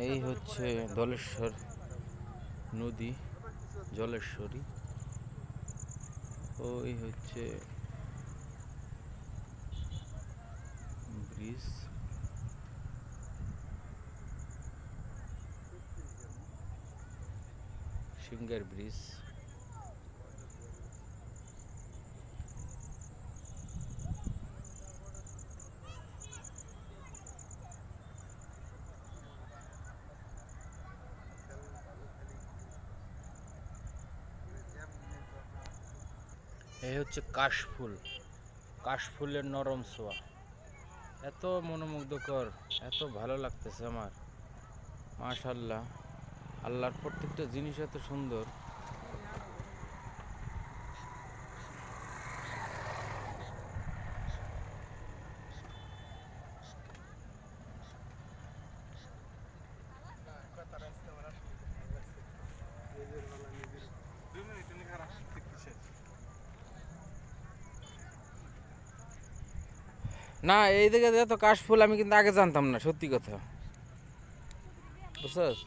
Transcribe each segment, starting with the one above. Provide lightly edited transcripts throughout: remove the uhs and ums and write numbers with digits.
এই হচ্ছে ধলেশ্বর নদী, জলেশ্বরী। ওই হচ্ছে ব্রিজ। Singer bridge. এই হচ্ছে কাশফুল, কাশফুলের নরম ছোঁয়া। এত মনোমুগ্ধকর, এত ভালো লাগতেছে আমার, মাশাআল্লাহ। আল্লাহর প্রত্যেকটা জিনিস এত সুন্দর। না, এই দিকে এত কাশফুল আমি কিন্তু আগে জানতাম না, সত্যি কথা, বুঝছস?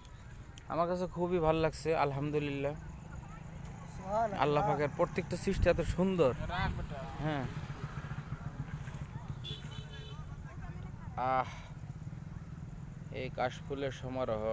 আমার কাছে খুবই ভালো লাগছে, আলহামদুলিল্লাহ। আল্লাহ পাকের প্রত্যেকটা সৃষ্টি এত সুন্দর। হ্যাঁ, এই কাশফুলের সমারোহ।